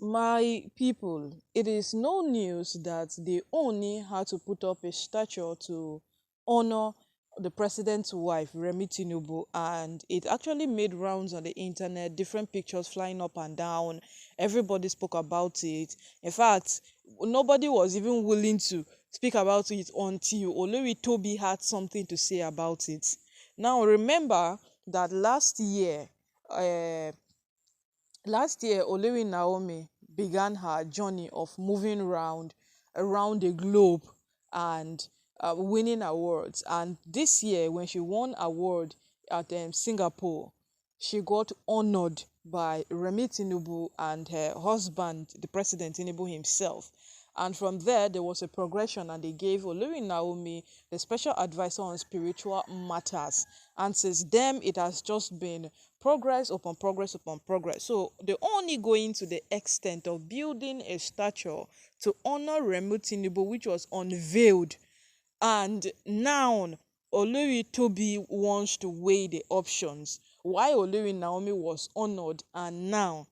My people, it is no news that the Ooni had to put up a statue to honor the president's wife, Remi Tinubu, and it actually made rounds on the internet, different pictures flying up and down. Everybody spoke about it. In fact, nobody was even willing to speak about it until Olori Tobi had something to say about it. Now, remember that uh, last year, Olori Naomi began her journey of moving around the globe and winning awards. And this year, when she won award at Singapore, she got honored by Remi Tinubu and her husband, the President Tinubu himself. And from there was a progression, and they gave Olori Naomi the special advisor on spiritual matters. And since then, it has just been progress upon progress upon progress. So they only going to the extent of building a statue to honor Remi Tinubu, which was unveiled. And now Olori Tobi wants to weigh the options. Why Olori Naomi was honored and now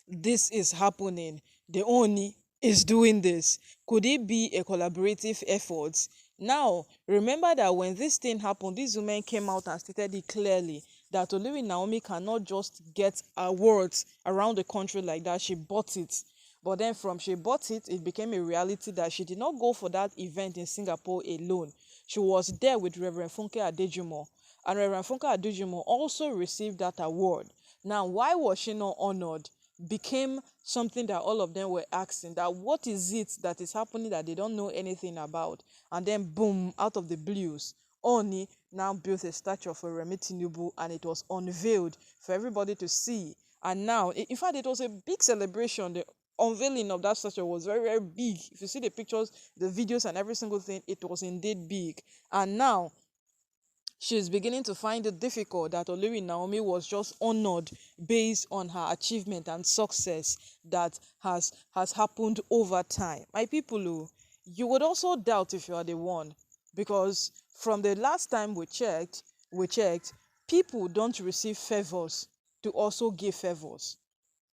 this is happening. The Oni is doing this. Could it be a collaborative effort? Now, remember that when this thing happened, these women came out and stated it clearly that Olori Naomi cannot just get awards around the country like that. She bought it. But then from she bought it, it became a reality that she did not go for that event in Singapore alone. She was there with Reverend Funke Adejumo. And Reverend Funke Adejumo also received that award. Now, why was she not honored? Became something that all of them were asking, that what is it that is happening that they don't know anything about. And then boom, out of the blues, Oni now built a statue for Remi Tinubu, and it was unveiled for everybody to see. And now, in fact, it was a big celebration. The unveiling of that statue was very, very big. If you see the pictures, the videos, and every single thing, it was indeed big. And now she's beginning to find it difficult that Olori Naomi was just honored based on her achievement and success that has happened over time. My people, you would also doubt if you are the one, because from the last time we checked, people don't receive favors to also give favors.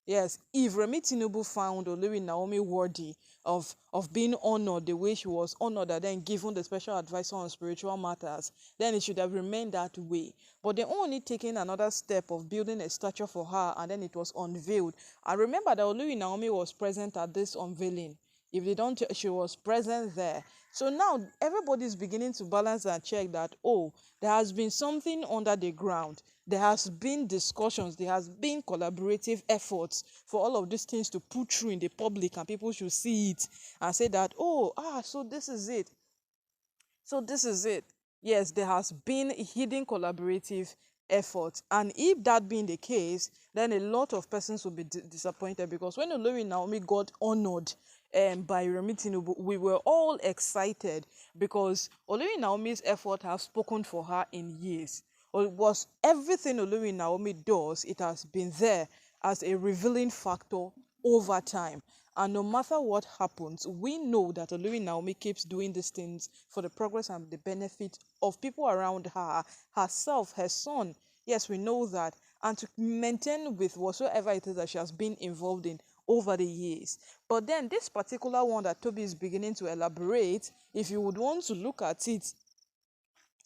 Yes, if Remi Tinubu found Olori Naomi worthy of being honored the way she was honored and then given the special advisor on spiritual matters, then it should have remained that way. But they only taken another step of building a statue for her, and then it was unveiled. And remember that Olori Naomi was present at this unveiling. If they don't, she was present there. So now everybody's beginning to balance and check that, oh, there has been something under the ground. There has been discussions, there has been collaborative efforts for all of these things to put through in the public, and people should see it and say that, oh, so this is it. So this is it. Yes, there has been hidden collaborative effort. And if that being the case, then a lot of persons will be disappointed, because when Olori Naomi got honored by Remi Tinubu, we were all excited because Olori Naomi's effort has spoken for her in years. Or was everything Olori Naomi does, it has been there as a revealing factor over time. And no matter what happens, we know that Olori Naomi keeps doing these things for the progress and the benefit of people around her, herself, her son. Yes, we know that. And to maintain with whatsoever it is that she has been involved in over the years. But then this particular one that Toby is beginning to elaborate, if you would want to look at it,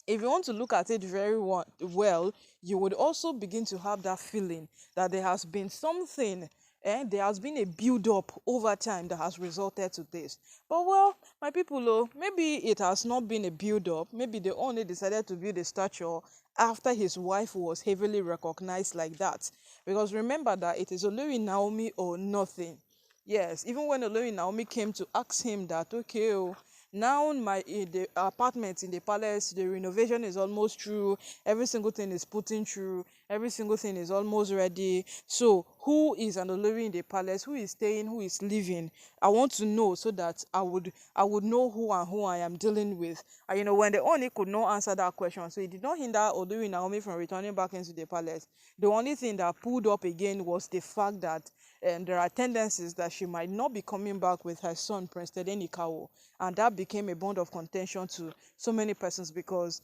if you want to look at it very well, you would also begin to have that feeling that there has been something, there has been a build-up over time that has resulted to this. But well, my people, maybe it has not been a build-up. Maybe they only decided to build a statue after his wife was heavily recognized like that. Because remember that it is Olori Naomi or nothing. Yes, even when Olori Naomi came to ask him that, okay, now the apartment in the palace, the renovation is almost through, every single thing is putting through, every single thing is almost ready. So who is an Olori in the palace? Who is staying? Who is living? I want to know, so that I would know who I am dealing with. And when the Oni could not answer that question, so it did not hinder Olori Naomi from returning back into the palace. The only thing that pulled up again was the fact that there are tendencies that she might not be coming back with her son, Prince Tedeni Kawo. And that became a bond of contention to so many persons, because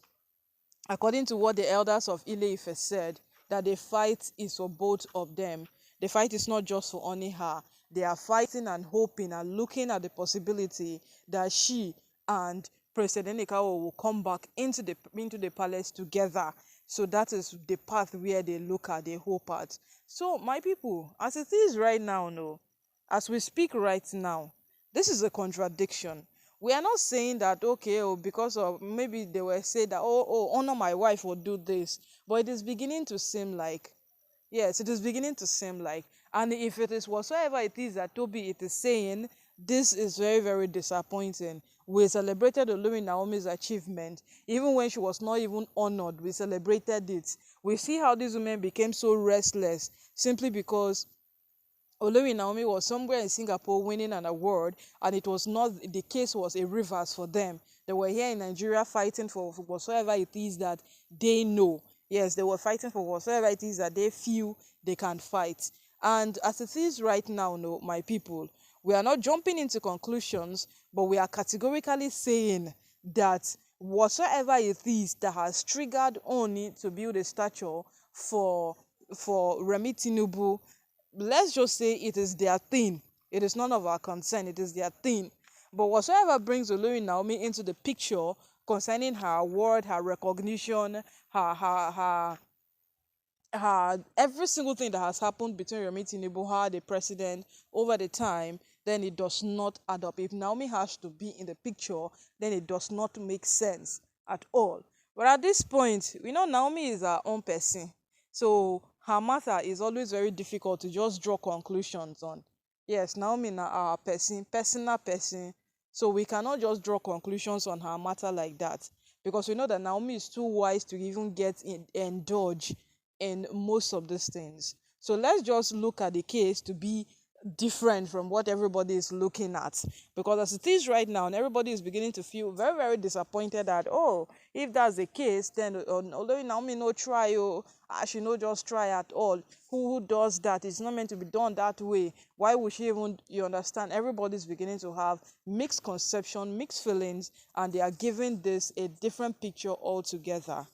according to what the elders of Ile Ife said, that the fight is for both of them. The fight is not just for only her. They are fighting and hoping and looking at the possibility that she and President Ikawo will come back into the palace together. So that is the path where they look at, they hope at. So my people, as it is right now, no, as we speak right now, this is a contradiction. We are not saying that okay, oh, because of maybe they were saying that honor my wife will do this, but it is beginning to seem like yes, it is beginning to seem like, and if it is whatsoever it is that Toby it is saying, this is very, very disappointing. We celebrated Olori Naomi's achievement, even when she was not even honored. We celebrated it. We see how these women became so restless simply because Olori Naomi was somewhere in Singapore winning an award, and it was not the case was a reverse for them. They were here in Nigeria fighting for whatsoever it is that they know. Yes, they were fighting for whatsoever it is that they feel they can fight. And as it is right now, no, my people, we are not jumping into conclusions, but we are categorically saying that whatsoever it is that has triggered Oni to build a statue for Remi Tinubu, let's just say it is their thing. It is none of our concern. It is their thing. But whatsoever brings Olori Naomi into the picture concerning her award, her recognition, her every single thing that has happened between Remi Tinubu, her, the president, over the time, then it does not add up. If Naomi has to be in the picture, then it does not make sense at all. But at this point, we know Naomi is her own person. So her matter is always very difficult to just draw conclusions on. Yes, Naomi na our person, personal person. So we cannot just draw conclusions on her matter like that. Because we know that Naomi is too wise to even indulge in most of these things. So let's just look at the case to be different from what everybody is looking at, because as it is right now, and everybody is beginning to feel very, very disappointed that oh, if that's the case, then although Naomi no try, oh, she no just try at all. Who does that? It's not meant to be done that way. Why would she even? You understand? Everybody's beginning to have mixed conception, mixed feelings, and they are giving this a different picture altogether.